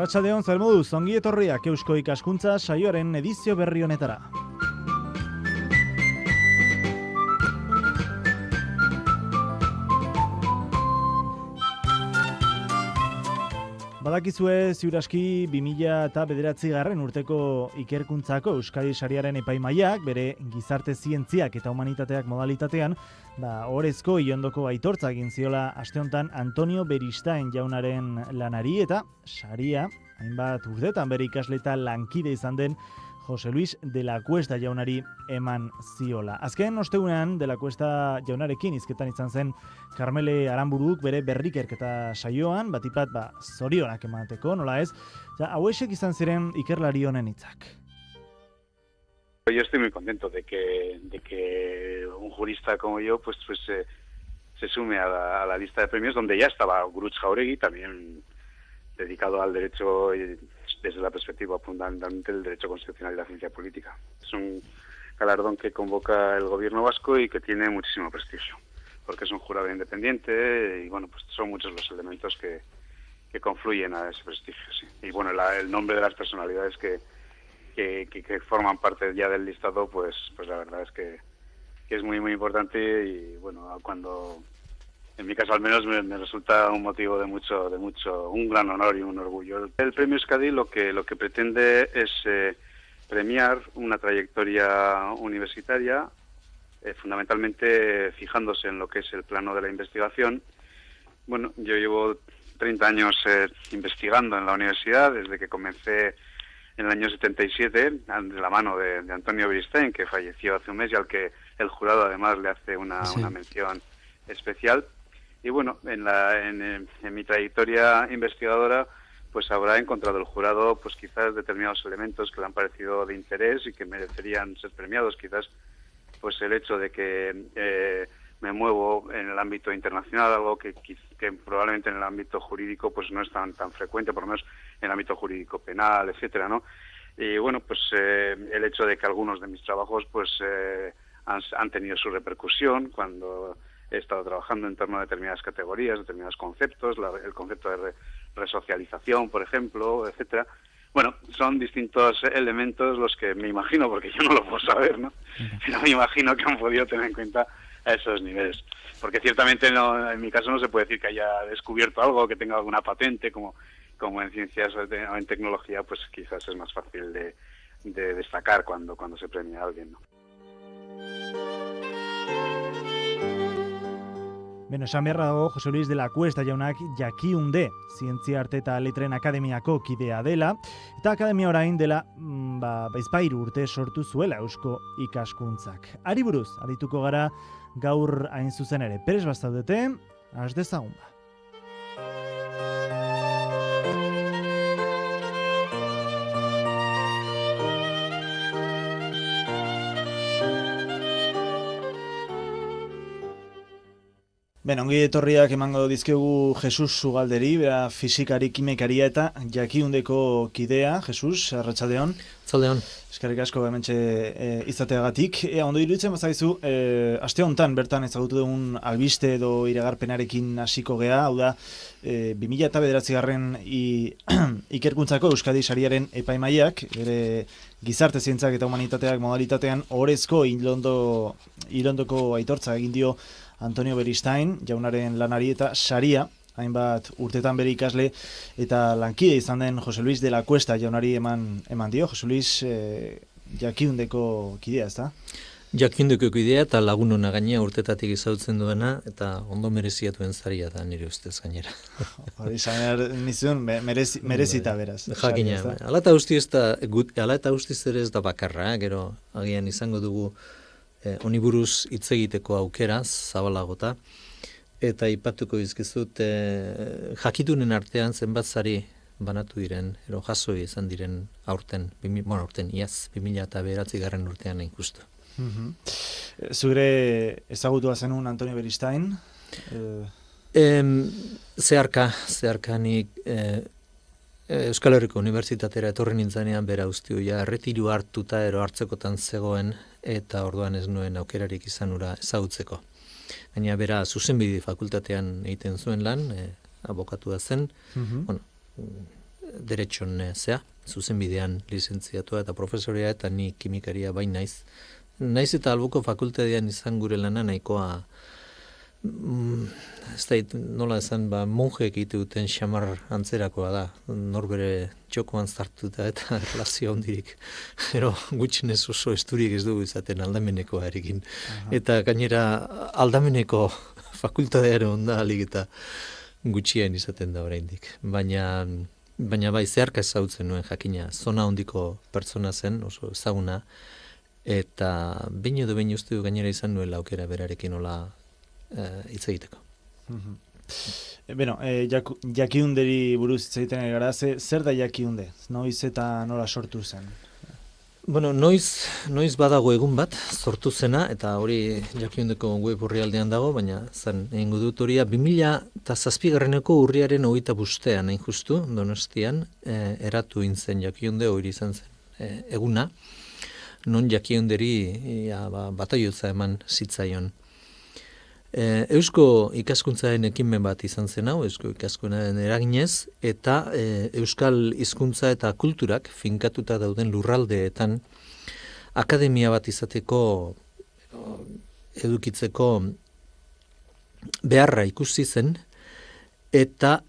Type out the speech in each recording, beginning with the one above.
Arratsaldeon zer moduz, ongi etorriak Eusko Ikaskuntza saioaren edizio berri honetara. Badakizue ziur aski 2009 urteko ikerkuntzako Euskadi Sariaren epaimahaiak bere gizarte zientziak eta humanitateak modalitatean ohorezko ilondoko aitortza egin ziola aste honetan Antonio Beristain jaunaren lanari eta saria hainbat urtetan bere ikasle eta lankide izan den Jose Luis de la Cuesta jaunari eman ziola. Azken ostegunean de la Cuesta jaunarekin hizketan izan zen Karmele Aranburuk bere berrikerketa saioan, batipat zorionak emateko, nola ez? Hauexek izan ziren ikerlari honen hitzak. Yo estoy muy contento de que un jurista como yo pues se sume a la lista de premios donde ya estaba Gurutz Jauregui, también dedicado al derecho desde la perspectiva fundamentalmente del derecho constitucional y la ciencia política. Es un galardón que convoca el gobierno vasco y que tiene muchísimo prestigio, porque es un jurado independiente y bueno, pues son muchos los elementos que confluyen a ese prestigio, sí. Y bueno, el nombre de las personalidades que forman parte ya del listado, pues la verdad es que es muy muy importante y bueno, cuando en mi caso al menos me resulta un motivo de mucho, un gran honor y un orgullo. El premio Euskadi lo que pretende es premiar una trayectoria universitaria, fundamentalmente fijándose en lo que es el plano de la investigación. Bueno, yo llevo 30 años investigando en la universidad, desde que comencé en el año 77, de la mano de Antonio Beristain, que falleció hace un mes y al que el jurado además le hace una mención especial. Y bueno, en mi trayectoria investigadora pues habrá encontrado el jurado pues quizás determinados elementos que le han parecido de interés y que merecerían ser premiados, quizás pues el hecho de que me muevo en el ámbito internacional, algo que probablemente en el ámbito jurídico pues no es tan frecuente, por lo menos en el ámbito jurídico penal, etcétera, ¿no? Y bueno, pues el hecho de que algunos de mis trabajos pues han tenido su repercusión cuando he estado trabajando en torno a determinadas categorías, determinados conceptos, el concepto de resocialización, por ejemplo, etcétera. Bueno, son distintos elementos los que me imagino, porque yo no lo puedo saber, ¿no? Pero me imagino que han podido tener en cuenta a esos niveles. Porque ciertamente en mi caso no se puede decir que haya descubierto algo, que tenga alguna patente, como en ciencias o en tecnología, pues quizás es más fácil de destacar cuando se premia a alguien, ¿no? Beno, esan beharra dago Jose Luis de la Cuesta jaunak jakiunde Zientzia Arte eta Letren Akademiako kidea dela, eta akademia orain dela bizpahiru urte sortu zuela Eusko Ikaskuntzak. Hari buruz, arituko gara gaur hain zuzen ere. Perez bazaudete, has dezagun ba. Beno, ongi etorriak emango dizkegu Jesus Zugalderi, bera fisikari, kimikaria eta jakiundeko kidea. Jesus, arratsaldeon. Arratsaldeon. Eskerrik asko hementxe izateagatik. Ondo iruditzen bazaizu, aste honetan bertan ezagutu dugun albiste edo iragarpenarekin hasiko gea, hau da 2009 ikerkuntzako Euskadi Sariaren epaimahaiak, bere gizarte zientzak eta humanitateak modalitatean ohorezko ilondoko aitortza egin dio Antonio Beristain jaunaren lanari eta saria, hainbat urtetan bere ikasle eta lankide izan den Jose Luis de la Cuesta jaunari eman dio. Jose Luis jakiundeko kidea, ez da? Jakiundeko kidea eta lagun hona gainea urtetatik izautzen duena eta ondo mereziatuen saria da nire ustez gainera. Hori izan nizun merezita beraz. Jakina, ala eta guztiz ere ez da bakarra, gero agian izango dugu honi buruz hitz egiteko aukera zabalagota, eta aipatuko dizkizut jakitunen artean zenbat sari banatu diren, ero jaso izan diren aurten iaz, 2009 urtean inkustu. Zure ezagutua zenun Antonio Beristain? Zeharkanik Euskal Herriko Unibertsitatera etorri nintzanean bera ustioia erretiru hartuta ero hartzekotan zegoen eta orduan ez nuen aukerarik izan ura ezagutzeko. Baina bera zuzenbide fakultatean egiten zuen lan, abokatua zen. Bueno, deretxon zuzenbidean lizentziatua eta profesorea eta ni kimikaria bai naiz. Naiz eta albuko fakultatean izan gure lana nahikoa ez da, nola esan, monjeek egite duten xamar antzerakoa da, norbere txokoan zartuta eta relazio hondirik. Ero gutxinez oso esturik ez dugu izaten aldamenekoa erekin. Eta gainera aldameneko fakultatearen onda alik eta gutxien izaten da oraindik. Baina bai zeharka ezautzen nuen jakina, zona hondiko pertsona zen, oso ezaguna, eta behin edo behin uste du gainera izan nuela aukera berarekin hola hitz egiteko. Beno, jakiunderi buruz hitz egiten ari gara, zer da jakiunde? Noiz eta nola sortu zen? Bueno, noiz badago egun bat sortu zena, eta hori jakiundeko web orrialdean dago, baina zan egingo dut horia 2007 urriaren 25 hain justu, Donostian, eratu intzen jakiunde hori izan zen eguna, non jakiunderi bataiotza eman zitzaion. Eusko ikaskuntzaren ekimen bat izan zen hau, eusko ikaskuntzaren eraginez, eta euskal hizkuntza eta kulturak finkatuta dauden lurraldeetan akademia bat izateko edukitzeko beharra ikusi zen, eta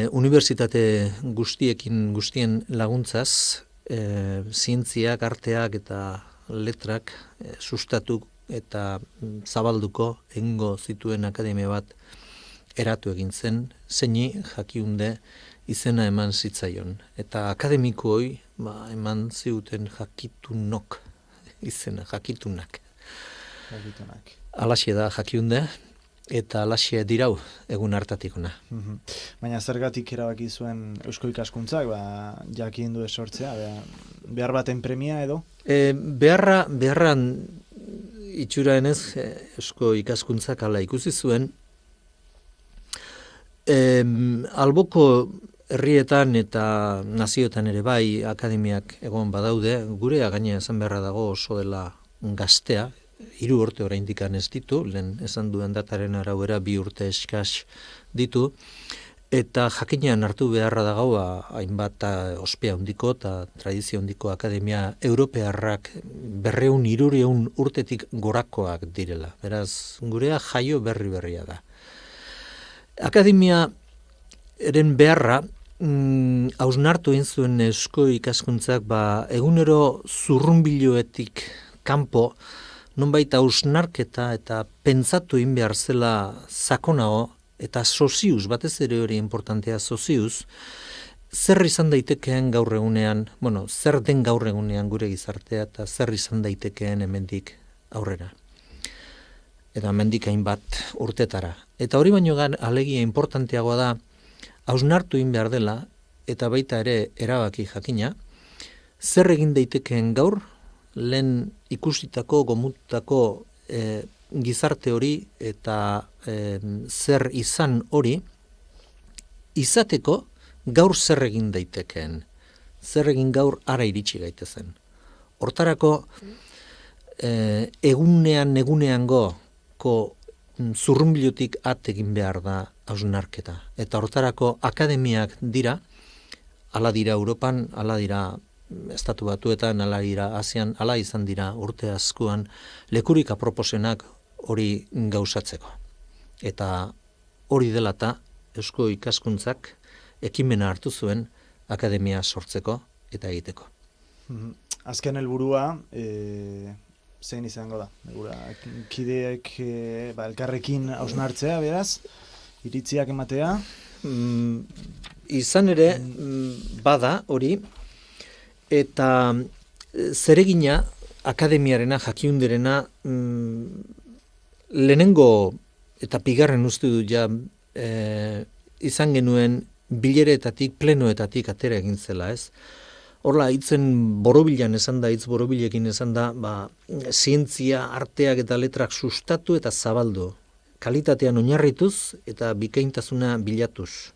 unibertsitate guztien laguntzaz zientziak, arteak eta letrak sustatu eta zabalduko egingo zituen akademia bat eratu egin zen, zeini jakiunde izena eman zitzaion. Eta akademikooi eman ziuten jakitunok izena, jakitunak. Alaxe da jakiunde, eta alaxe dirau egun hartatikona. Baina zergatik erabaki zuen eusko ikaskuntzak, jakindu esortzea, behar baten premia edo? Beharran itxuraenez eusko ikaskuntzak hala ikusi zuen, alboko herrietan eta nazioetan ere bai akademiak egon badaude, gurea gaina esan beharra dago oso dela gaztea, 3 urte oraindik ez ditu, lehen esan duen dataren arabera 2 urte eskas ditu, eta jakinean hartu beharra dago hainbat ospea handiko eta tradizio handiko akademia europearrak 200-300 urtetik gorakoak direla. Beraz, gurea jaio berria da. Akademia eren beharra hausnartu egin zuen eusko ikaskuntzak egunero zurrunbiloetik kanpo nonbait hausnarketa eta pentsatu egin behar zela sakonago eta soziuz, batez ere hori importantea soziuz, zer izan daitekeen gaur egunean, zer den gaur egunean gure gizartea eta zer izan daitekeen hemendik aurrera. Eta hemendik hainbat urtetara. Eta hori baino alegia importanteagoa da, hausnartu egin behar dela, eta baita ere erabaki jakina, zer egin daitekeen gaur, lehen ikusitako, gomutako gizarte hori eta zer izan hori, izateko gaur zer egin daitekeen, zer egin gaur ara iritsi gaitezen. Hortarako eguneango zurrunbilotik at egin behar da hausnarketa. Eta hortarako akademiak dira, hala dira Europan, hala dira Estatu Batuetan, hala dira Asian, hala izan dira urte askoan lekurik aproposenak hori gauzatzeko. Eta hori dela eta eusko ikaskuntzak ekimena hartu zuen akademia sortzeko eta egiteko. Azken helburua zein izango da? Kideek elkarrekin hausnartzea, beraz, iritziak ematea? Izan ere, bada hori, eta zeregina akademiarena, jakiunderena, lehenengo eta bigarren uste du izan genuen bileretatik, plenoetatik atera egin zela, ez? Horla, hitzen borobilean esan da, hitz borobilekin esan da, zientzia, arteak eta letrak sustatu eta zabaldu. Kalitatean oinarrituz eta bikaintasuna bilatuz.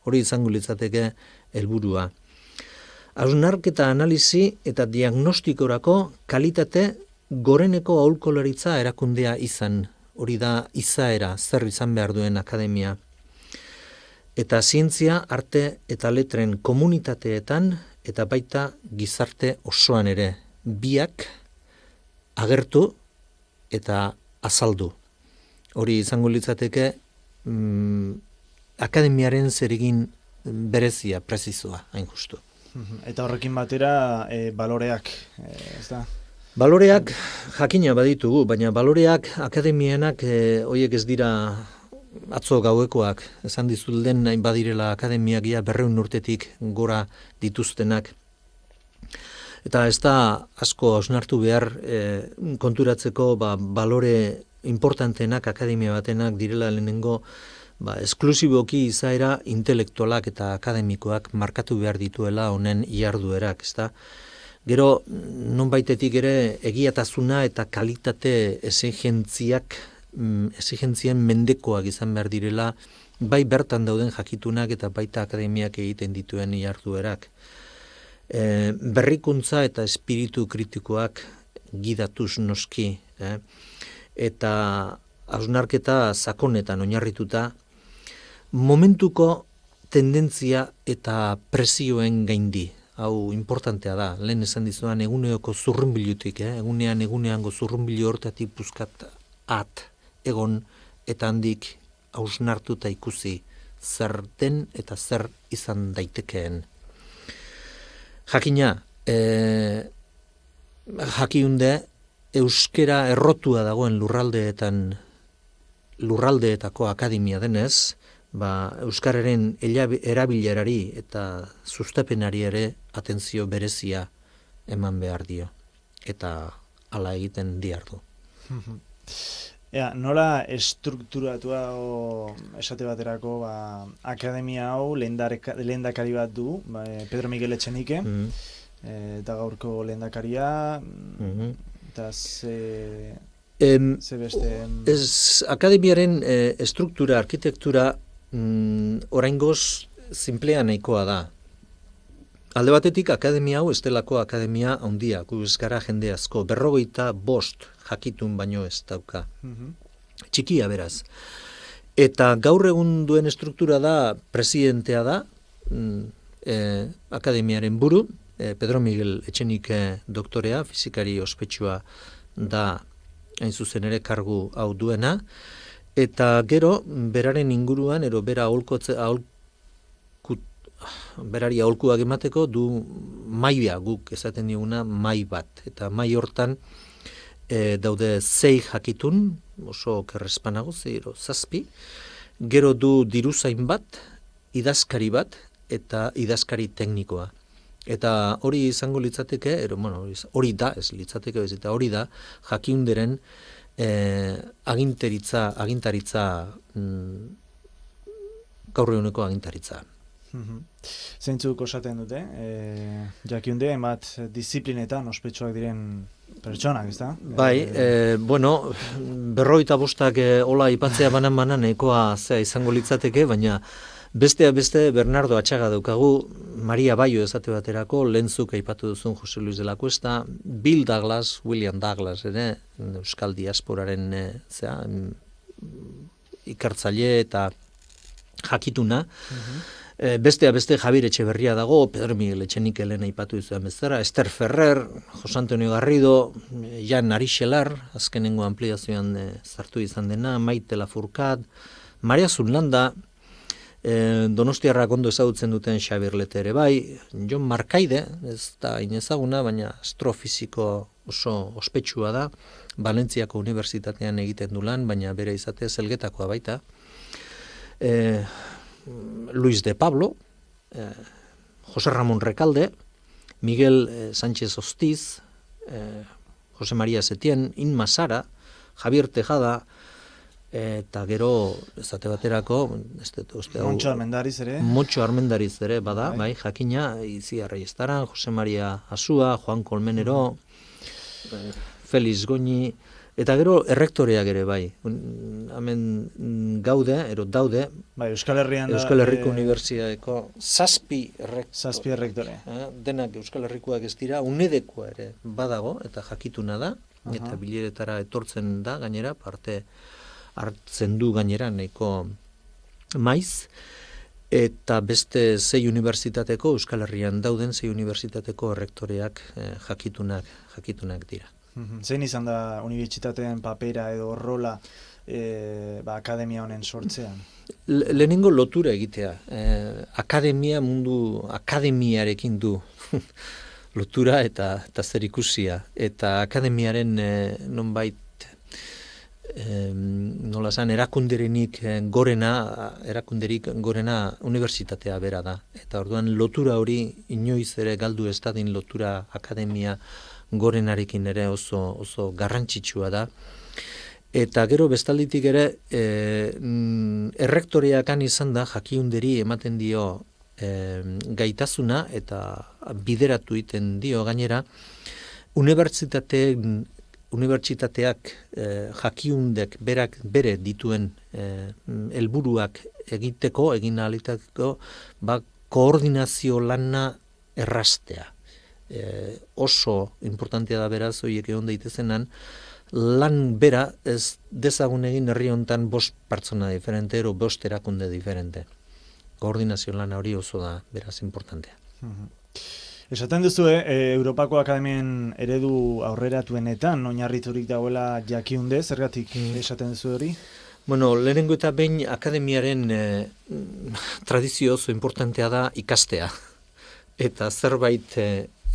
Hori izango litzateke helburua. Hausnarketa analizi eta diagnostikorako kalitate goreneko aholkularitza erakundea izan. Hori da izaera, zer izan behar duen akademia. eta zientzia, arte eta letren komunitateetan eta baita gizarte osoan ere, biak agertu eta azaldu. Hori izango litzateke akademiaren zerigin berezia, prezizua, hain justu. Eta horrekin batera baloreak, ez da? Baloreak jakina baditugu, baina baloreak akademienak horiek ez dira atzo gauekoak, esan dizulden hain badirela akademiak 200 urtetik gora dituztenak. Eta ez da asko hausnartu behar konturatzeko balore importanteenak akademia batenak direla lehenengo esklusiboki izaera intelektualak eta akademikoak markatu behar dituela honen iharduerak, ezta? Gero, nonbaitetik ere egiatasuna eta kalitate exigentzien mendekoak izan behar direla, bai bertan dauden jakitunak eta baita akademiak egiten dituen iharduerak. Berrikuntza eta espiritu kritikoak gidatuz noski, eta hausnarketa sakonetan oinarrituta, momentuko tendentzia eta presioen gaindi. Hau importantea da, lehen esan dizudan eguneoko zurrunbilutik, eguneango zurrunbilu hortatik puzkat egon eta handik hausnartuta ikusi zer den eta zer izan daitekeen. Jakina, jakiunde, euskera errotua dagoen lurraldeetako akademia denez, euskararen erabilerari eta sustapenari ere atentzio berezia eman behar dio. Eta hala egiten diardu. Nola estrukturatua esate baterako akademia hau lehendakari bat du, Pedro Miguel Etxenike, eta gaurko lehendakaria, eta ze beste... Akademiaren estruktura, arkitektura, oraingoz sinplea nahikoa da. Alde batetik akademia hau estelako akademia handia, gu ez gara jende asko, 45 jakitun baino ez dauka. Txikia beraz. Eta gaur egun duen estruktura da, presidentea da, akademiaren buru, Pedro Miguel Etxenike doktorea, fizikari ospetsua da, hain zuzen ere kargu hau duena, eta gero beraren inguruan, berari aholkuak emateko du maila, guk esaten diguna mai bat, eta mai hortan daude 6 jakitun, oso kerrespanago, 7, gero du diruzain bat, idazkari bat, eta idazkari teknikoa. Eta hori izango litzateke, hori da, ez litzateke, eta hori da, jakiunderen agintaritza, gaur eguneko agintaritza. Zeintzuk osaten dute, jakiunde, emat disiplinetan ospetsuak diren pertsonak, ez da? Bai, 55 hola ipatzea banan nahikoa izango litzateke, baina beste Bernardo Atxaga daukagu, Maria Baio esate baterako, lehentzuk aipatu duzun Jose Luis de la Cuesta, Bill Douglas, William Douglas, Euskal Diasporaren ikertzaile eta jakituna. Beste Javier Etxeberria dago, Pedro Miguel Etxenike lehen aipatu duzuen bezala, Esther Ferrer, Jose Antonio Garrido, Jan Arixelar, azkenengo ampliazioan zartu izan dena, Maite Lafourcade, Maria Zunlanda, Donostiarrak ondo ezagutzen duten Xabier Lete ere bai, Jon Markaide, ez da inezaguna, baina astrofiziko oso ospetsua da, Valentziako Unibertsitatean egiten du lan, baina bere izate Elgetakoa baita, Luis de Pablo, Jose Ramon Recalde, Miguel Sánchez Hostiz, Jose María Setién, Inma Sara, Javier Tejada, eta gero, esate baterako, Montxo Armendariz ere, bada, bai, jakina, Itziar Reiestaran, Jose María Asúa, Juan Colmenero, Félix Goñi, eta gero errektoreak ere, bai. Hemen daude, bai, Euskal Herriko Unibertsitateko 7 errektore. Denak Euskal Herrikoak ez dira, UNEDEkoa ere badago, eta jakituna da, eta bileretara etortzen da, gainera, parte hartzen du gainera nahiko maiz. eta beste 6 unibertsitateko, Euskal Herrian dauden 6 unibertsitateko errektoreak jakitunak dira. Zein izan da unibertsitateen papera edo rola akademia honen sortzean? Lehenengo lotura egitea. Akademia mundu akademiarekin du lotura eta zerikusia. Eta akademiaren nonbait nola esan, erakunderik gorena unibertsitatea bera da. Eta orduan lotura hori inoiz ere galdu ez dadin lotura akademia gorenarekin ere oso garrantzitsua da. Eta gero bestalditik ere errektoreakan izan da jakiunderi ematen dio gaitasuna eta bideratu egiten dio gainera unibertsitateak jakiundek bere dituen helburuak egin ahalitako koordinazio lana erraztea. Oso importantea da beraz horiek egon daitezenan lan bera ez dezagun egin herri hontan 5 pertsona diferente ero 5 erakunde diferente. Koordinazio lana hori oso da beraz importantea. Esaten duzu, Europako Akademien eredu aurreratuenetan oinarriturik dagoela jakiunde, zergatik esaten duzu hori? Bueno, lehenengo eta behin akademiaren tradizio oso importantea da ikastea. Eta zerbait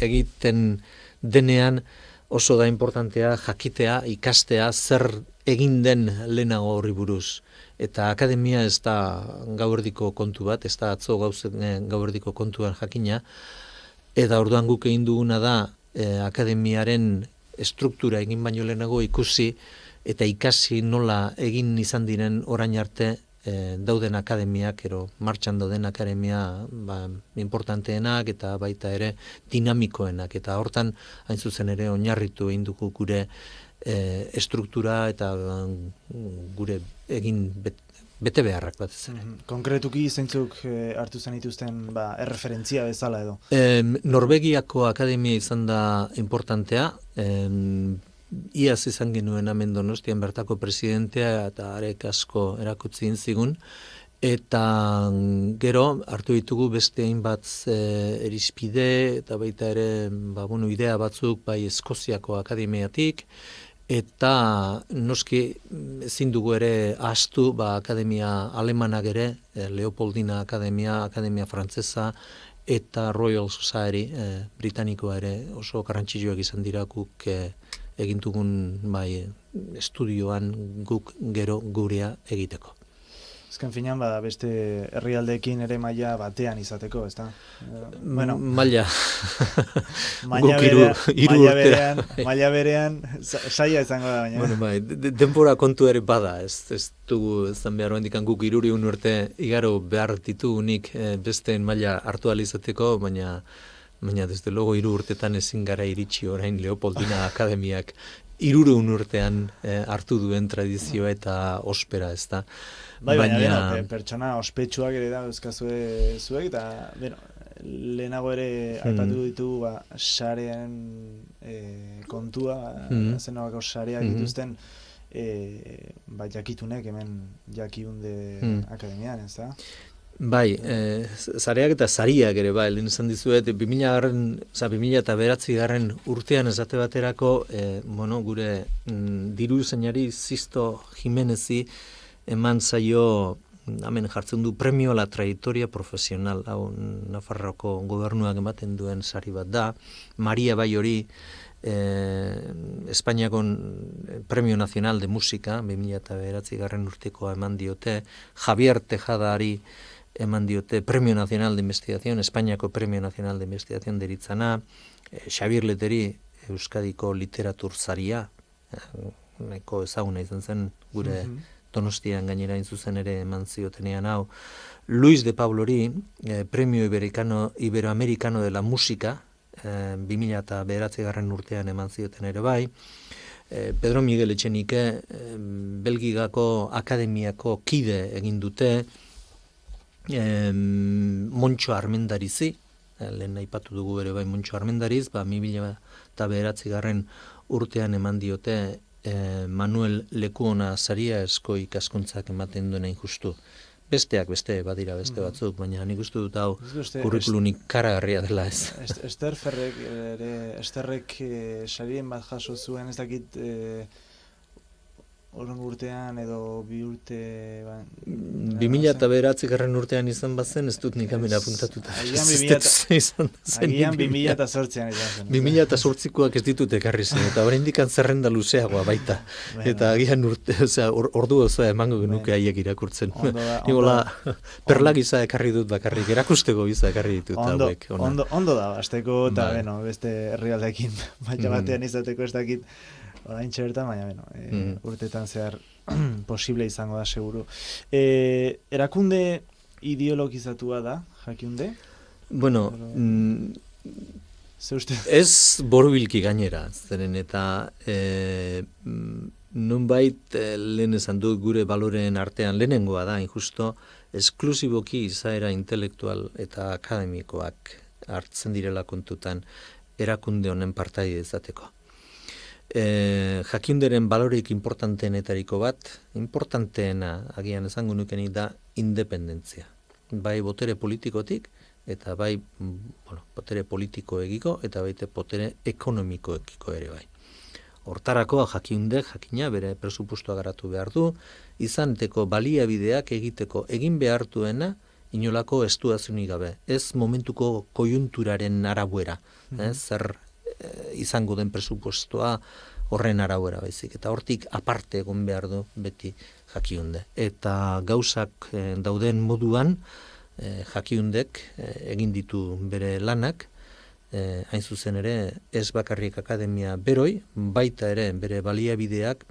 egiten denean oso da importantea jakitea, ikastea, zer egin den lehenago horri buruz. Eta akademia ez da gauerdiko kontu bat, ez da atzo gauerdiko kontuan jakina, eta orduan guk egin duguna da akademiaren estruktura egin baino lehenago ikusi eta ikasi nola egin izan diren orain arte dauden akademiak, martxan dauden akademia importanteenak eta baita ere dinamikoenak. Eta hortan hain zuzen ere oinarritu egin dugu gure estruktura eta gure egin bete beharrak batez ere. Konkretuki zeintzuk hartu zenituzten erreferentzia bezala edo? Norvegiako akademia izan da importantea, iaz izan genuen hemen Donostian bertako presidentea eta arek asko erakutsi zigun, eta gero hartu ditugu beste hainbat irizpide eta baita ere idea batzuk bai Eskoziako akademiatik, eta noski ezin dugu ere ahaztu akademia alemanak ere, Leopoldina Akademia Frantsesa eta Royal Society britanikoa ere oso garrantzitsuak izan dira guk egin dugun estudioan guk gero gurea egiteko. Azken finean beste herrialdeekin ere maila batean izateko, ezta? Maila berean saia izango da baina. Denbora kontu ere bada, ez dugu ezan behar hendikan guk 3 urte igaro behar ditugunik besteen maila hartu ahal izateko, baina desde logo 3 urtetan ezin gara iritsi orain Leopoldina Akademiak 3 urtean hartu duen tradizioa eta ospera, ezta? Baina pertsona ospetsuak ere da euskazue zuek, eta lehenago ere aipatu ditugu sarean kontua, zenolako sareak dituzten jakitunek hemen jakiunde akademian, ez da? Bai, sareak eta sariak ere lehen esan dizuet, 2009 urtean esate baterako, gure diru zeinari Sisto Jimenezi eman zaio, hemen jartzen du, premio a la trayectoria profesional, hau Nafarroko gobernuak ematen duen sari bat da. Maria bai hori, Espainiako Premio Nacional de Música, 2009 urtekoa eman diote, Javier Tejadari eman diote Premio Nacional de Investigación, Espainiako Premio Nacional de Investigación deritzana, Xabier Leteri Euskadiko literatur saria, nahiko ezaguna izan zen gure Donostian gainera zuzen ere eman ziotenean hau. Luis de Pablori, Premio Iberoamericano de la Música, 2009 urtean eman zioten ere bai. Pedro Miguel Etxenike, Belgikako Akademiako kide egin dute, Montxo Armendarizi, lehen aipatu dugu ere bai Montxo Armendariz, 2009 urtean eman diote Manuel Lekuona saria esko ikaskuntzak ematen duena injustu. Besteak beste badira beste batzuk, baina nik uste dut hau Ez du uste, kurrikulunik karagarria dela ez. Esterrek sarien bat jaso zuen, ez dakit horrengo urtean edo 2009 urtean izan bazen, ez dut nik hemen apuntatuta. Agian 2008an izan zen. 2008koak ez ditut ekarri zen, eta oraindik zerrenda luzeagoa baita. Eta agian ordu osoa emango genuke haiek irakurtzen. Nigola, perla giza ekarri dut bakarrik, erakusteko giza ekarri ditut hauek. Ondo da, azteko, eta beste herrialdeekin batean izateko ez dakit, orain txertan, baina urtetan zehar posible izango da, seguru. Erakunde ideologizatua da, jakiunde? Bueno, ez borobilki gainera, zeren eta nonbait lehen esan dut gure baloreen artean lehenengoa da, injusto, esklusiboki izaera intelektual eta akademikoak hartzen direla kontutan erakunde honen partaide izateko. Jakiunderen baloreik importanteenetariko bat, importanteena agian esango nukenik da independentzia. Bai botere politikotik, eta bai botere politikoekiko, eta baite botere ekonomikoekiko ere bai. Hortarako jakiundek jakina bere presupuestoa garatu behar du, izanteko baliabideak egiteko egin behar duena inolako estuazionik gabe. Ez momentuko kojunturaren arabuera, zer izango den presupuestoa horren arabera baizik. Eta hortik aparte egon behar du beti jakiunde. Eta gauzak dauden moduan jakiundek egin ditu bere lanak, hain zuzen ere ez bakarrik akademia beroi, baita ere bere baliabideak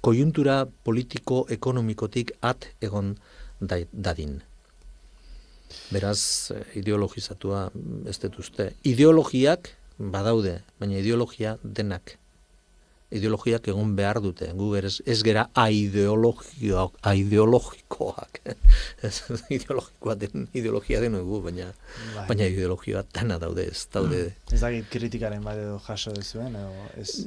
kojuntura politiko-ekonomikotik at egon dadin. Beraz, ideologizatua ez dut uste. Ideologiak badaude, baina ideologia denak. Ideologiak egon behar dute. Gu ez gera aideologikoak. Ideologia den gu, baina ideologia dena daude, ez daude. Ez dakit kritikaren bat edo jaso dezuen?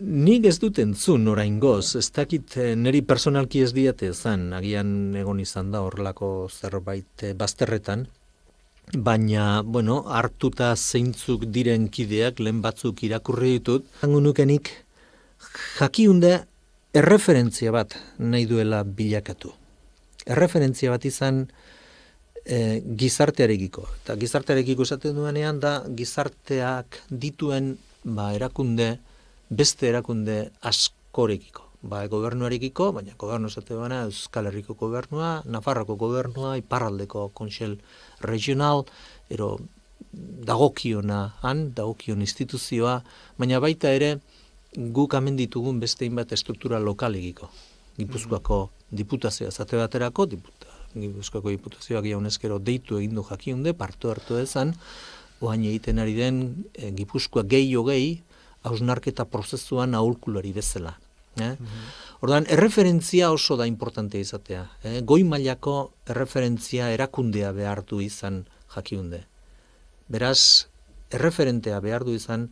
Nik ez dut entzun oraingoz, ez dakit niri personalki ez diate zan, agian egon izan da horrelako zerbait bazterretan, baina, hartuta zeintzuk diren kideak, lehen batzuk irakurri ditut, zango nukenik jakiunde erreferentzia bat nahi duela bilakatu. Erreferentzia bat izan gizartearekiko. Eta gizartearekiko esaten duenean da gizarteak dituen erakunde, beste erakunde askorekiko. Gobernuarekiko, baina gobernu esate baina Euskal Herriko gobernua, Nafarroko gobernua, Iparraldeko Kontsel Regional, dagokion instituzioa, baina baita ere guk hemen ditugun beste hainbat struktura lokalegiko. Gipuzkoako diputazioa esate baterako, Gipuzkoako diputazioak jaunezkero deitu egin du jakiunde, partu hartu ezan, oain egiten ari den Gipuzkoa gehi hausnarketa prozesuan aholkulari bezala. Orduan, erreferentzia oso da importante izatea. Goi mailako erreferentzia erakundea behar du izan jakiunde. Beraz, erreferentea behar du izan,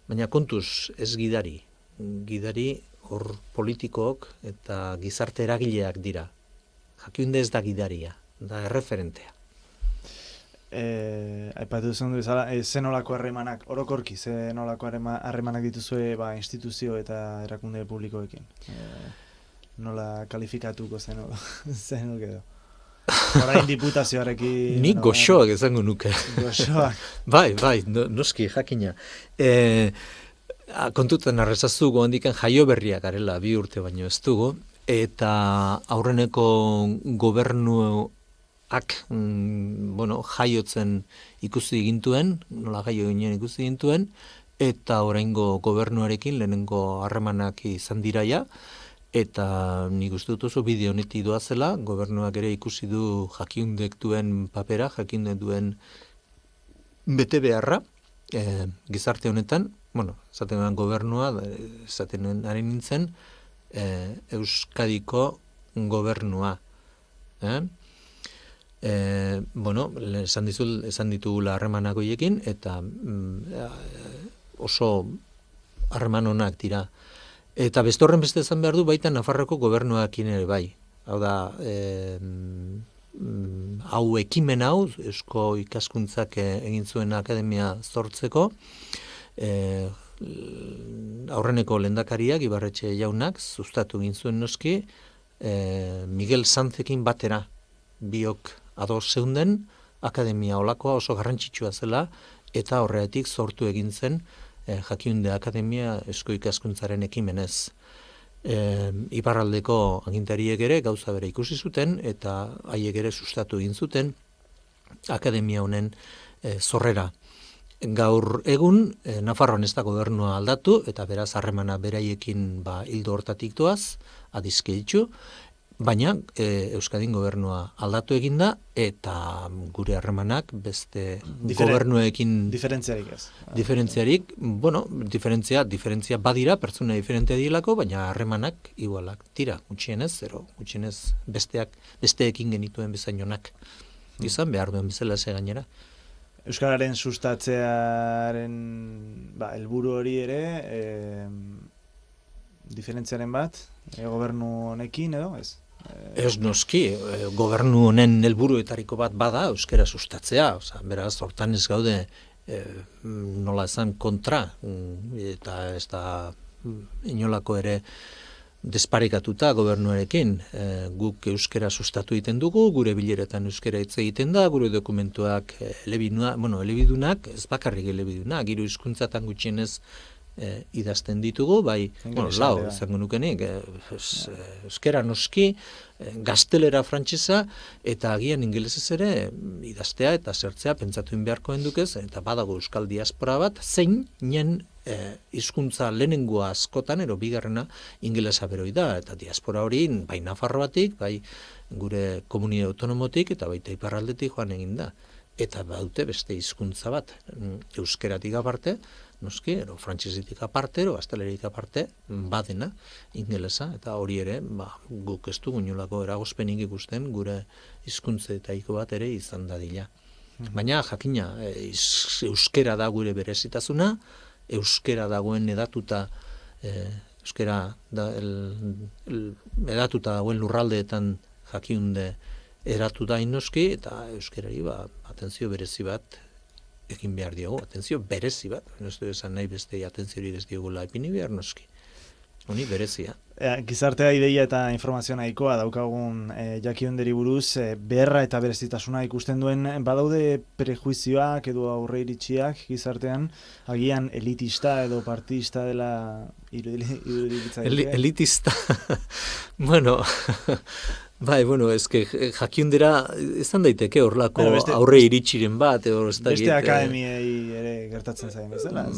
baina kontuz ez gidari. Gidari hor politikook eta gizarte eragileak dira. Jakiunde ez da gidaria, da erreferentea. Aipatu zen du bezala, zenolako harremanak, orokorki, zenolako harremanak dituzue instituzio eta erakunde publikoekin? Nola kalifikatuko zenuk edo? Orain diputazioarekin... Nik goxoak esango nuke. Goxoak? Bai, noski, jakina. Kontutan arrezazu gohandikan jaio berriak garela 2 urte baino ez dugu, eta aurreneko gobernu jaiotzen ikusi gintuen, nola jaio ginen ikusi gintuen, eta oraingo gobernuarekin lehenengo harremanak izan diraia, eta nik uste dut oso bide honeti doazela, gobernuak ere ikusi du jakiundek duen papera, jakiundek duen bete beharra, gizarte honetan, esaten duen gobernua, esaten duen ari nintzen, Euskadiko gobernua. Esan ditugula harremanak horiekin, eta oso harreman onak dira. Eta beste horren beste esan behar du baita Nafarroko gobernuakin ere bai. Hau da, hau ekimen hau, Eusko Ikaskuntzak egin zuen akademia sortzeko, aurreneko lehendakariak, Ibarretxe jaunak, sustatu egin zuen noski, Miguel Sanzekin batera, biok ados zeunden, akademia olakoa oso garrantzitsua zela, eta horretik sortu egin zen Jakiunde Akademia Eusko Ikaskuntzaren ekimenez. Iparraldeko agintariek ere gauza bere ikusi zuten, eta haiek ere sustatu egin zuten akademia honen sorrera. Gaur egun, Nafarroan ez da gobernua aldatu, eta beraz harremana beraiekin hildo hortatik doaz, adizke ditu, baina Euskadin gobernua aldatu eginda, eta gure harremanak beste gobernuekin... Diferentziarik ez. Diferentziarik, diferentzia badira, pertsona diferentea dielako, baina harremanak igualak dira, gutxienez, besteekin genituen bezainonak. Izan behar duen bezala ze gainera. Euskararen sustatzearen helburu hori ere, diferentziaren bat, gobernu honekin edo, ez? Ez noski, gobernu honen helburuetariko bat bada euskara sustatzea, beraz, hortan ez gaude nola esan kontra, eta ez da inolako ere desparekatuta gobernuarekin. Guk euskara sustatu egiten dugu, gure bileretan euskara hitz egiten da, gure dokumentuak elebidunak, ez bakarrik elebidunak, hiru hizkuntzatan gutxienez idazten ditugu, lau, izango nukenik, euskara noski, gaztelera frantsesa, eta agian ingelesez ere idaztea eta zertzea pentsatu beharko hendukez, eta badago euskal diaspora bat, zein nien hizkuntza lehenengoa askotan, ero bigarrena ingelesa beroi da, eta diaspora hori, bai Nafarroatik, bai gure komunitate autonomotik, eta baita iparraldetik joan egin da. Eta baute beste hizkuntza bat, euskeratik aparte, noski, ero frantsesetik aparte, ero gaztelerik aparte, badena, ingelesa, eta hori ere, guk ez dugu inolako eragozpenik ikusten gure hizkuntzetaiko bat ere izan dadila. Baina, jakina, euskera da gure berezitasuna, euskera dagoen edatuta, edatuta dagoen lurraldeetan Jakiunde eratu da inoski, eta euskerari atentzio berezi bat egin behar diogu, atentzio berezi bat, ez du esan nahi beste atentziori ez diogula ipini behar noski. Honi berezia. Gizartea ideia eta informazioa nahikoa daukagun Jakiunderi buruz, beharra eta berezitasuna ikusten duen, badaude prejuizioak edo aurreiritsiak gizartean, agian elitista edo partista dela iruditzen. Elitista, Jakiundera izan daiteke horlako aurre iritsiren bat. Beste akademiei ere gertatzen zaien bezala.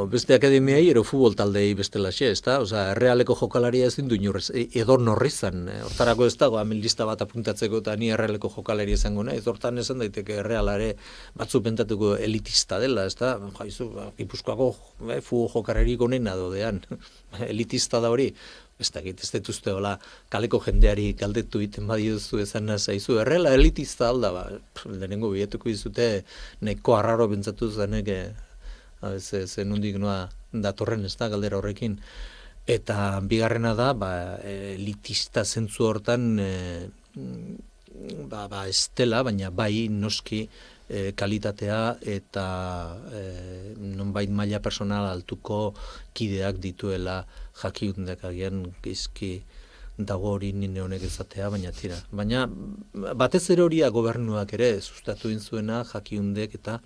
Beste akademiei ero futbol taldei bestelaxe, ezta? Errealeko jokalaria ez dindu inorrez, edor norrizan. Hortarako ez dago, lista bat apuntatzeko eta ni errealeko jokalaria izango nahi. Hortan esan daiteke errealare batzu pentatuko elitista dela, ezta? Gipuzkoako futbol jokalarik onena dodean. Elitista da hori. Ez dut uste hola, kaleko jendeari galdetu iten badiozu esan zaizu, errela elitista alda, lehenengo bietuko izute neko arraro bentsatu zenek, zen hundik noa datorren ez da galdera horrekin. Eta bigarrena da, elitista zentzu hortan, ez dela, baina bai noski kalitatea eta nonbait maila personal altuko kideak dituela Jakiundek agian gizki dago hori nire honek ezatea, baina tira. Baina batez ere horia gobernuak ere sustatu zuena Jakiundek eta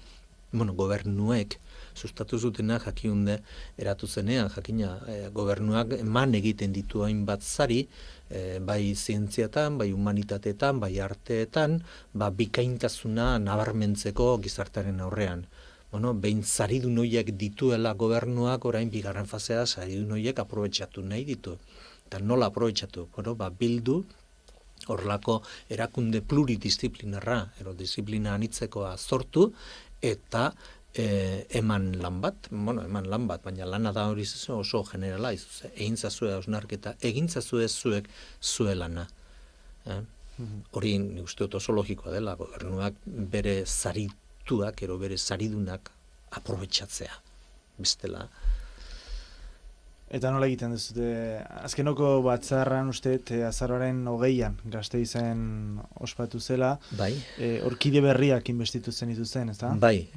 gobernuek sustatu zutena Jakiunde eratu zenean, jakina gobernuak eman egiten ditu hainbat sari, bai zientziatan, bai humanitateetan, bai arteetan, bikaintasuna nabarmentzeko gizartearen aurrean. Behin saridun horiek dituela gobernuak, orain bigarren fasea saridun horiek aprobetxatu nahi ditu. Eta nola aprobetxatu? Bildu horlako erakunde pluridisciplinarra, disiplina anitzekoa sortu, eta eman lan bat, baina lana da hori oso generala, egin zazue hausnarketa, egin zazue zuek zue lana. Hori uste dut oso logikoa dela, gobernuak bere sarituak, bere saridunak aprobetxatzea. Bestela, Eta nola egiten duzute, azkenoko batzarran uste, azaroaren 20an Gasteizen ospatu zela, Bai. Orkide berriak investitu zen ituzen, ezta? Bai.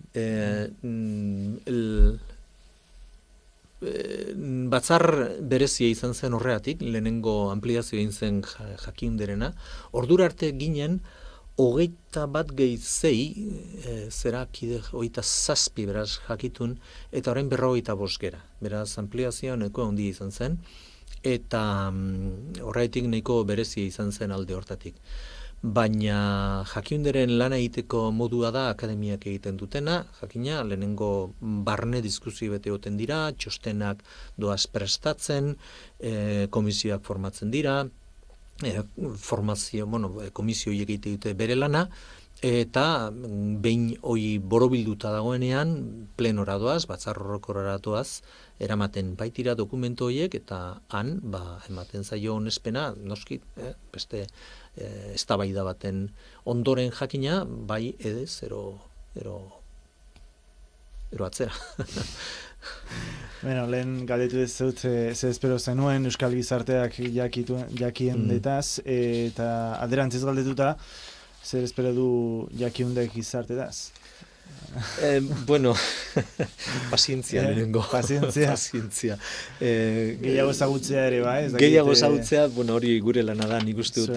Batzar berezia izan zen horreatik, lehenengo ampliazio egin zen jakinderena. Ordura arte ginen, 21 zera kide 27 beraz jakitun, eta orain 45 gera. Beraz, ampliazioa nahiko handia izan zen, eta horretik nahiko berezia izan zen alde hortatik. Baina jakiunderen lana egiteko modua da akademiak egiten dutena, jakina, lehenengo barne diskusio bete oten dira, txostenak doaz prestatzen, komisioak formatzen dira, komisio egite dute bere lana, eta behin hoi borobilduta dagoenean, plenora doaz, batzar orokorrera doaz, eramaten baitira dokumentu horiek, eta han, ematen zaio onespena, noski, beste eztabaida baten ondoren jakina, bai edez, ero atzera. Bueno, lehen galdetu ez zut, ze espero zenuen Euskal Gizarteak jakien detaz, eta alderantziz galdetuta, zer espero du jakiundek gizartetaz? Bueno, pazientzia lehenengo. Pazientzia. Gehiago ezagutzea ere, bai? Gehiago ezagutzea, bueno, hori gure lana da, nik uste dut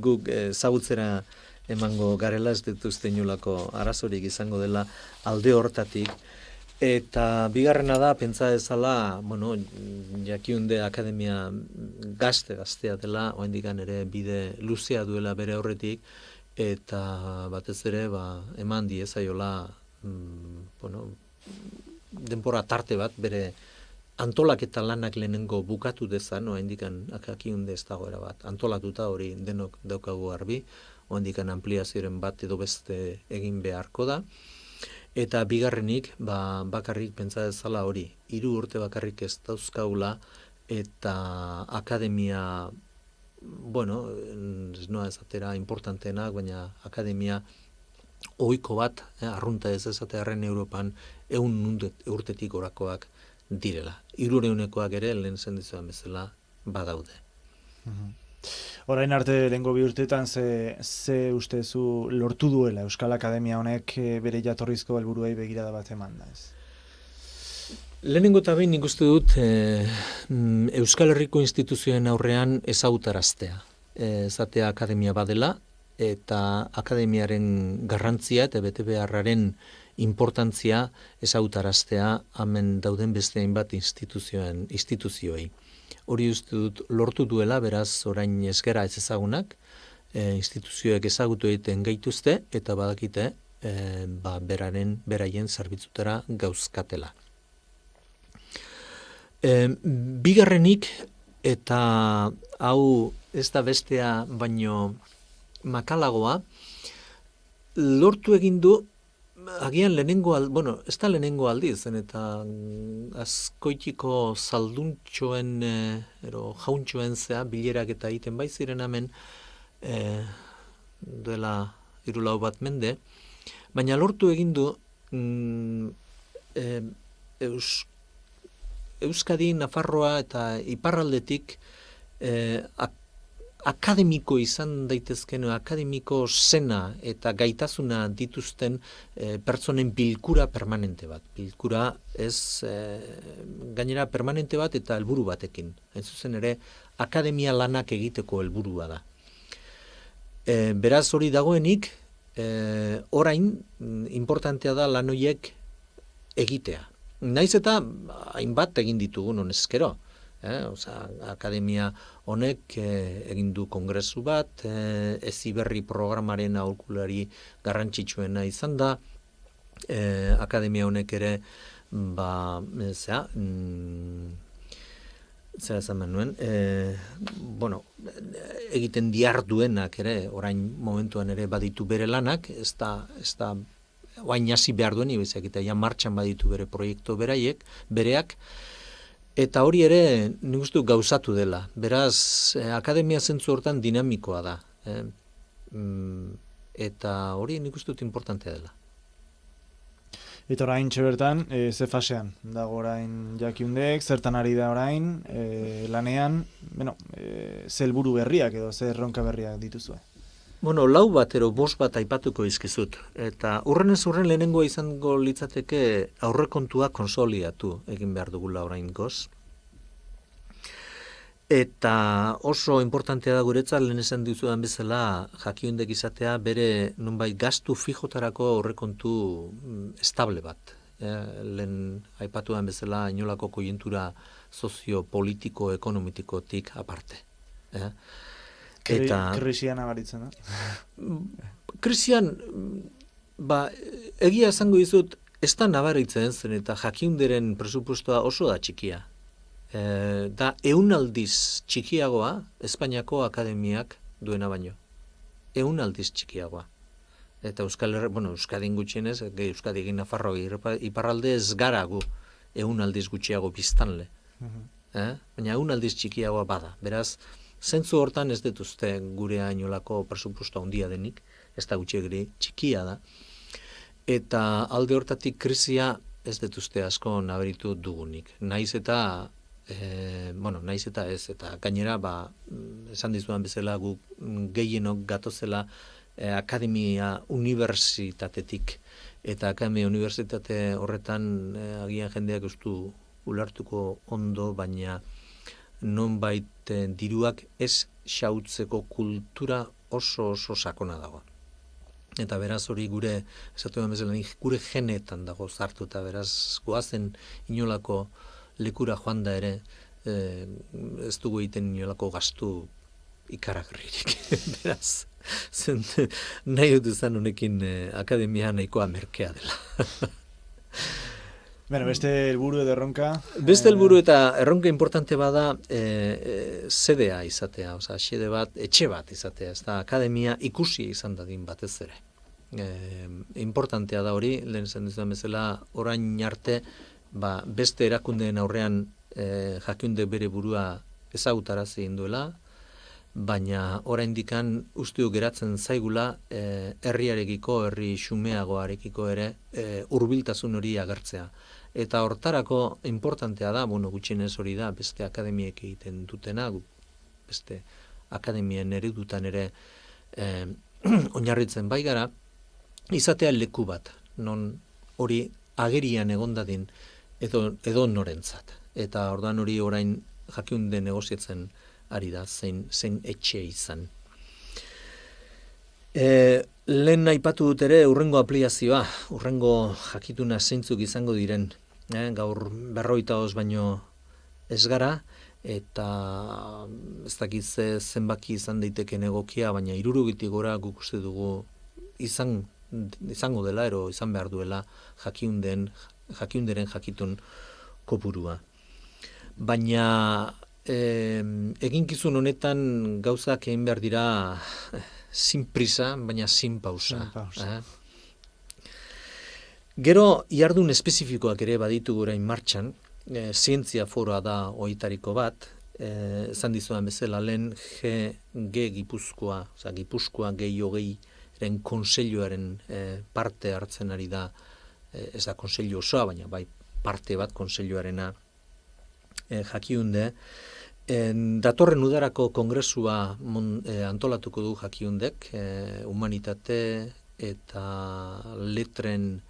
guk ezagutzera emango garela, ez dut uste inolako arazorik izango dela alde hortatik. Eta bigarrena da, pentsa dezala, bueno, jakiunde akademia gaztea dela, oendikan ere bide luzea duela bere horretik, eta batez ere, eman diezaiola, denbora tarte bat, bere antolaketa lanak lehenengo bukatu dezan, oendikan jakiunde ez dagoera bat, antolatuta hori denok daukagu garbi, oendikan ampliazioren bat edo beste egin beharko da. Eta bigarrenik, bakarrik pentsa dezala hori, 3 urte bakarrik ez dauzkaula, eta akademia, bueno, ez noa ezatera importanteenak, baina akademia ohiko bat, arrunta ez ezatearen Europan, 100 urtetik orakoak direla. 300-ekoak ere, lehen zendizuan bezala, badaude. Orain arte lehengo 2 urteetan ze ustezu lortu duela Euskal Akademia honek bere jatorrizko helburuei begirada bat eman da, ez? Lehenengo eta behin nik uste dut Euskal Herriko instituzioen aurrean ezagutaraztea. Ezatea akademia badela, eta akademiaren garrantzia eta bete beharraren importantzia ezagutaraztea hemen dauden beste hainbat instituzioei. Hori uste dut lortu duela, beraz orain ezgera ez ezagunak, instituzioek ezagutu egiten gaituzte, eta badakite beraien zerbitzutera gauzkatela. Bigarrenik, eta hau ez da bestea baino makalagoa, lortu egin du, agian ez da lehenengo aldiz, eta azkoitiko salduntxoen, jauntxoen zea, bilerak eta egiten bai ziren hemen, duela 3-4 bat mende, baina lortu egin du Euskadi, Nafarroa eta iparraldetik akademiko izan daitezken, akademiko zena eta gaitasuna dituzten pertsonen bilkura permanente bat. Bilkura ez, gainera permanente bat eta helburu batekin. Hain zuzen ere, akademia lanak egiteko helburua da. Beraz hori dagoenik, orain importantea da lan horiek egitea. Naiz eta hainbat egin ditugun honezkero. Akademia honek egin du kongresu bat, Heziberri programaren aholkulari garrantzitsuena izan da, akademia honek ere, egiten diarduenak ere, orain momentuan ere baditu bere lanak, ez da oain hasi behar duen, eta ja martxan baditu bere proiektu bereak, eta hori ere nik uste gauzatu dela. Beraz, akademia zentzu hortan dinamikoa da. Eta hori nik uste dut importantea dela. Eta orain bertan, ze fasean dago orain Jakiundek, zertan ari da orain, lanean, ze helburu berriak edo ze erronka berriak dituzue? Bueno, 4 bat ero 5 bat aipatuko izkizut. Eta urrenez urren lehenengoa izango litzateke aurrekontua konsolidatu egin behar dugula oraingoz. Eta oso importantea da guretzat, lehen esan dizudan bezala, Jakiundek izatea bere nonbait gastu fijotarako aurrekontu estable bat. Lehen aipatuan bezala inolako koientura sozio-politiko-ekonomikotik aparte. Krisian abaritzen, da? Krisian, egia esango dizut, ez da nabaritzen zen eta Jakiunderen presupuestoa oso da txikia. Da 100 aldiz txikiagoa Espainiako akademiak duena baino. 100 aldiz txikiagoa. Eta Euskadin gutxienez, Euskadi egin Nafarro iparralde ez gara gu 100 aldiz gutxiago biztanle. Baina 100 aldiz txikiagoa bada. Beraz, zentzu hortan ez dituzte gure inolako presupuesto handia denik, ez da gutxiegri txikia da. Eta alde hortatik krisia ez dituzte asko nabaritu dugunik. Naiz eta ez, eta gainera, esan dizudan bezala guk gehienok gatozela akademia unibertsitatetik, eta akademia unibertsitate horretan agian jendeak ez du ulertuko ondo, baina nonbait diruak ez xautzeko kultura oso sakona dago. Eta beraz hori gure, esatu den bezala, gure genetan dago zartu, eta beraz goazen inolako lekura joan da ere, ez dugu egiten inolako gastu ikaragarririk. Beraz, nahi dut izan honekin akademia nahikoa merkea dela. Beste helburu edo erronka? Beste helburu eta erronka importante bada sedea izatea, xede bat, etxe bat izatea, ez da akademia ikusi izan dadin batez ere. Importantea da hori, lehen esan dizudan bezala, orain arte, beste erakundeen aurrean Jakiundek bere burua ezagutarazi egin duela, baina oraindikan usteo geratzen zaigula herriarekiko, herri xumeagoarekiko ere hurbiltasun hori agertzea. Eta hortarako importantea da, gutxienez hori da, beste akademiek egiten dutena, beste akademien eredutan ere oinarritzen bai gara, izatea leku bat, non hori agerian egondadin edo norentzat. Eta ordan hori orain Jakiunde negoziatzen ari da, zein etxe izan. Lehen aipatu dut ere urrengo apliazioa, urrengo jakituna zeintzuk izango diren, gaur 45 baino ez gara, eta ez dakit zenbaki izan daiteken egokia, baina 60 gora guk uste dugu izango dela, ero izan behar duela Jakiunderen jakitun kopurua. Baina eginkizun honetan gauzak egin behar dira sin prisa, baina sin pausa. Gero, jardun espezifikoak ere baditu orain martxan, zientzia foroa da oitariko bat, esan dizudan bezala lehen Gipuzkoa, Gipuzkoa gehi konseiluaren parte hartzen ari da, ez da konseilu osoa, baina bai parte bat konseiluarena Jakiunde. Datorren udarako kongresua antolatuko du Jakiundek, humanitate eta letren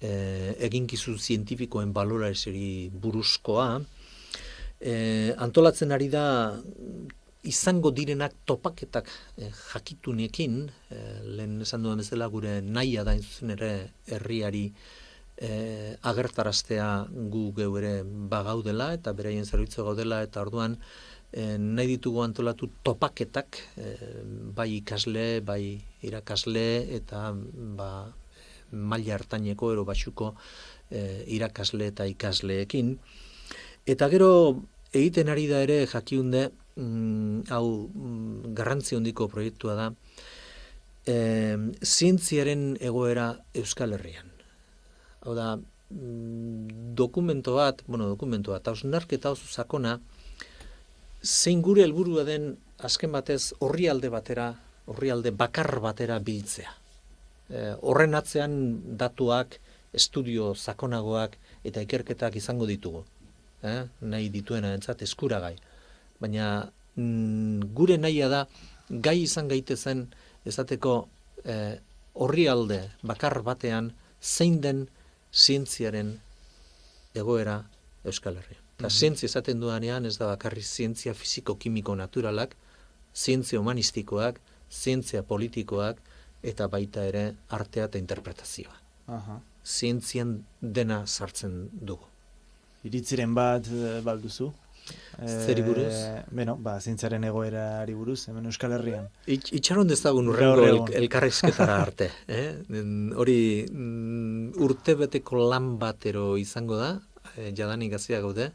eginkizun zientifikoen balorazioari buruzkoa. Antolatzen ari da izango direnak topaketak jakitunekin, lehen esan dudan bezala gure nahia da zuzen ere herriari agertaraztea gu geu ere bagaudela eta beraien zerbitzu gaudela, eta orduan nahi ditugu antolatu topaketak, bai ikasle, bai irakasle eta maila hartaineko ero batxuko irakasle eta ikasleekin. Eta gero egiten ari da ere Jakiunde, hau garrantzi handiko proiektua da, zientziaren egoera Euskal Herrian. Hau da, dokumentu bat, hausnarketa oso sakona, zein gure helburua den azken batez orrialde bakar batera biltzea. Horren atzean datuak, estudio sakonagoak eta ikerketak izango ditugu. Nahi dituena entzat eskuragai. Baina gure nahia da gai izan gaitezen esateko horri alde bakar batean zein den zientziaren egoera Euskal Herria. Eta zientzia esaten dudanean ez da bakarri zientzia fisiko-kimiko naturalak, zientzia humanistikoak, zientzia politikoak, eta baita ere artea eta interpretazioa. Zientzian dena sartzen dugu. Iritziren bat balduzu? Zeri buruz? Zientziaren egoerari buruz, hemen Euskal Herrian. Itxaron dezagun urrengo elkarrizketara arte. Hori urtebeteko lan batero izango da, jadanik gazia gaude,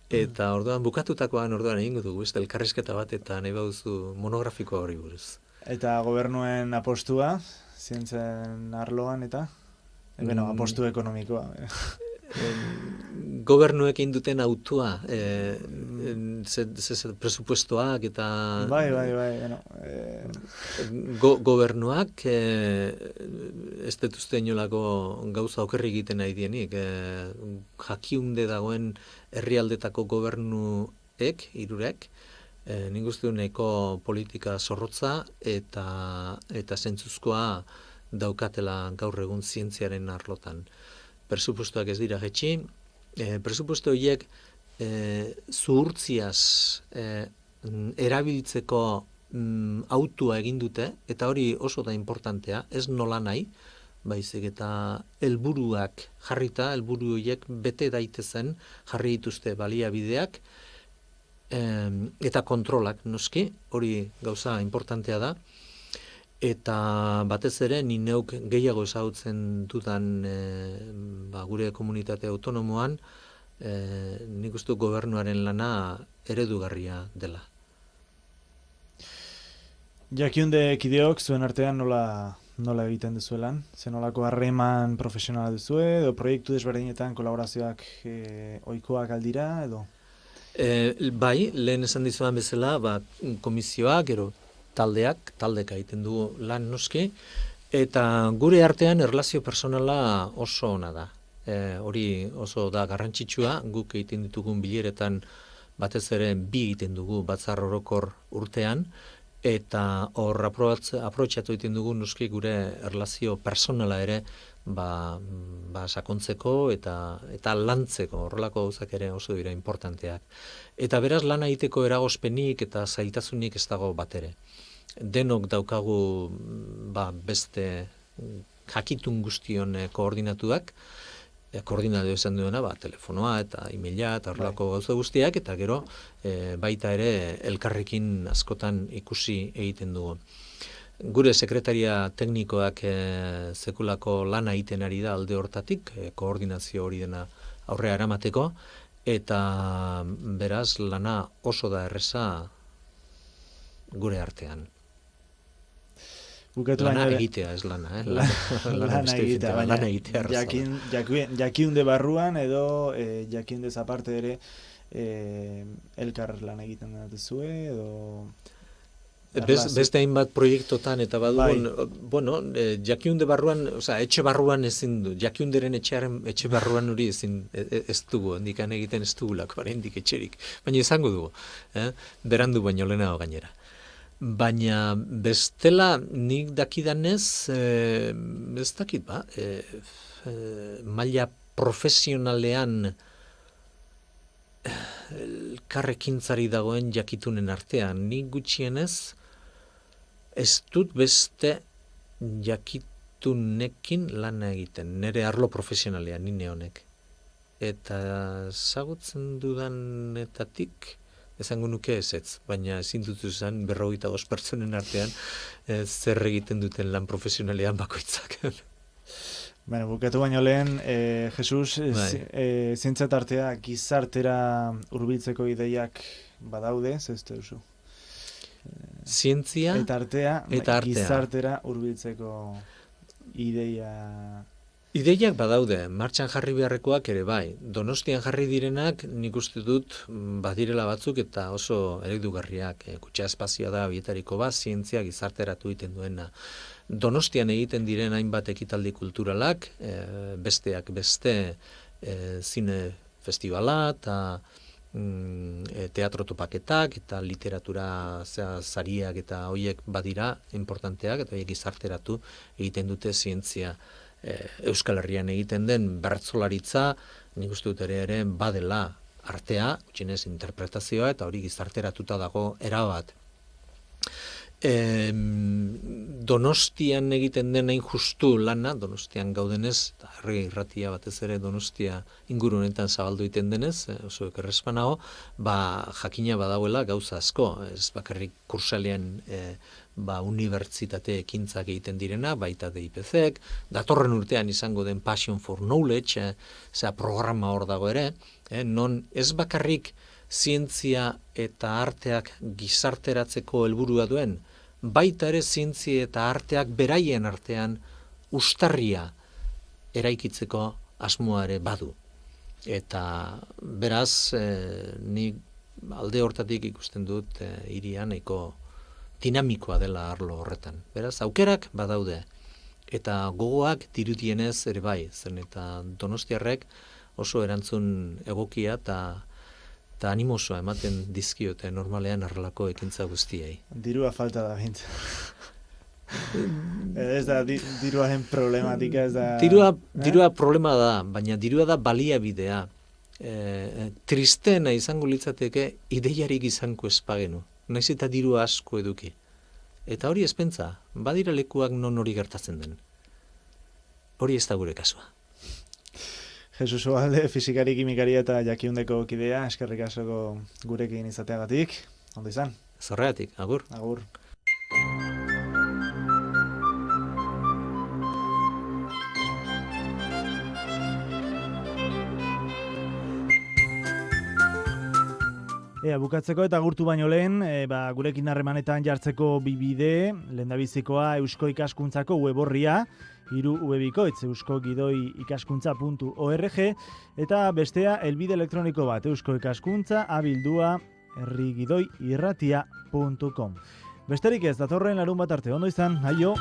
eta orduan bukatutakoan egingo dugu, elkarrizketa bat eta nahi baduzu monografikoa hori buruz. Eta gobernuen apostua, zientzien arloan eta? Apostu ekonomikoa. Gobernuekin duten autua, presupuestoak eta... Bai. Gobernuak ez dituzte inolako gauza okerri egiten nahi dienik. Jakiunde dagoen herrialdetako gobernuek, hirurek, nik uste nahiko politika zorrotza eta zentzuzkoa daukatela gaur egun zientziaren arlotan. Presupuestoak ez dira jetxi, presupuesto horiek zuhurtziaz erabiltzeko autua egin dute, eta hori oso da importantea, ez nola nahi, baizik eta helburuak jarrita, helburu horiek bete daitezen jarri dituzte baliabideak, eta kontrolak noski, hori gauza importantea da, eta batez ere ni neuk gehiago ezagutzen dudan gure komunitate autonomoan, nik uste gobernuaren lana eredugarria dela. Jakiunde kideok zuen artean nola egiten duzuelan? Zenolako harreman profesionala duzue, edo proiektu desberdinetan kolaborazioak ohikoak aldira, edo? Bai, lehen esan dizudan bezala, komisioa, gero taldeka egiten dugu lan noski, eta gure artean erlazio personala oso ona da. Hori oso da garrantzitsua, guk egiten ditugun bileretan batez ere 2 egiten dugu batzar orokor urtean, eta hor aprobetxatu egiten dugu noski gure erlazio personala ere sakontzeko eta lantzeko, horrelako gauzak ere oso dira importanteak. Eta beraz lan egiteko eragozpenik eta zailtasunik ez dago bat ere. Denok daukagu beste jakitun guztion koordinatuak, koordinatu esan duena, telefonoa eta emaila eta horrelako gauza guztiak, eta gero baita ere elkarrekin askotan ikusi egiten dugu. Gure sekretaria teknikoak sekulako lana egiten ari da alde hortatik, koordinazio hori dena aurrera eramateko, eta beraz lana oso da erreza gure artean. Lana egitea, ez lana, lana egitea, jakiunde barruan edo jakiunde aparte ere elkar lan egiten duzue, edo... Beste hainbat proiektotan eta jakiunde barruan, etxe barruan ezin du, jakiunderen etxe barruan hori ez dugu, handikan egiten ez dugulako, oraindik etxerik, baina izango dugu, berandu baino lehenago gainera. Baina bestela nik dakidanez, ez dakit maila profesionalean elkarrekintzari dagoen jakitunen artean, nik gutxienez ez dut beste jakitunekin lana egiten, nire arlo profesionalean, nine honek. Eta zagutzen dudanetatik esango nuke ezetz, baina ezin dut izan 45 pertsonen artean zer egiten duten lan profesionalean bakoitzak. Bukatu baino lehen, Jesus, zientzia tartea gizartera hurbiltzeko ideiak badaude, zezte duzu? Zientzia eta artea gizartera hurbiltzeko ideia... Ideiak badaude, martxan jarri beharrekoak ere bai. Donostian jarri direnak nik uste dut badirela batzuk eta oso eredugarriak. Kutxa espazioa da bietariko bat, zientzia gizarteratu egiten duena. Donostian egiten diren hainbat ekitaldi kulturalak, besteak beste zine festivala eta teatro topaketak eta literatura sariak eta hoiek badira importanteak, eta hoiek gizarteratu egiten dute zientzia. Euskal Herrian egiten den bertsolaritza, nik uste dut ere badela artea, gutxienez interpretazioa, eta hori gizarteratuta dago erabat. Donostian egiten den hain justu lana, Donostian gaudenez, eta herri irratia batez ere Donostia inguru honetan zabaldu egiten denez, oso errespanago, jakina badagoela gauza asko, ez bakarrik kursalean unibertsitate ekintzak egiten direna, baita DIPZ-ek, datorren urtean izango den Passion for Knowledge, programa hor dago ere, non ez bakarrik zientzia eta arteak gizarteratzeko helburua duen, baita ere zientzia eta arteak beraien artean ustarria eraikitzeko asmoa ere badu. Eta beraz, ni alde hortatik ikusten dut hiria nahiko dinamikoa dela arlo horretan. Beraz, aukerak badaude. Eta gogoak dirudienez ere bai, zen eta donostiarrek oso erantzun egokia eta animosoa ematen dizkiote normalean arrelako ekintza guztiei. Dirua falta da bint. Ez da diruaren problematika, ez da... Dirua problema da, baina dirua da baliabidea. Tristena izango litzateke ideiarik izango espagenu. Naiz eta dirua asko eduki. Eta hori espentza, badira lekuak non hori gertatzen den. Hori ez da gure kasua. Jesus Oalde, fisikari, kimikari eta jakiundeko kidea, eskerrik asko gurekin izateagatik. Ondo izan? Zorreatik, agur. Agur. Bukatzeko eta agurtu baino lehen, gurekin harremanetan jartzeko bibide, lehendabizikoa Eusko Ikaskuntzako web orria, 3webikoitz euskogidoi-ikaskuntza.org, eta bestea helbide elektroniko bat, euskoikaskuntza@herrigidoiirratia.com. Besterik ez, datorren larun bat arte, ondo izan, aio!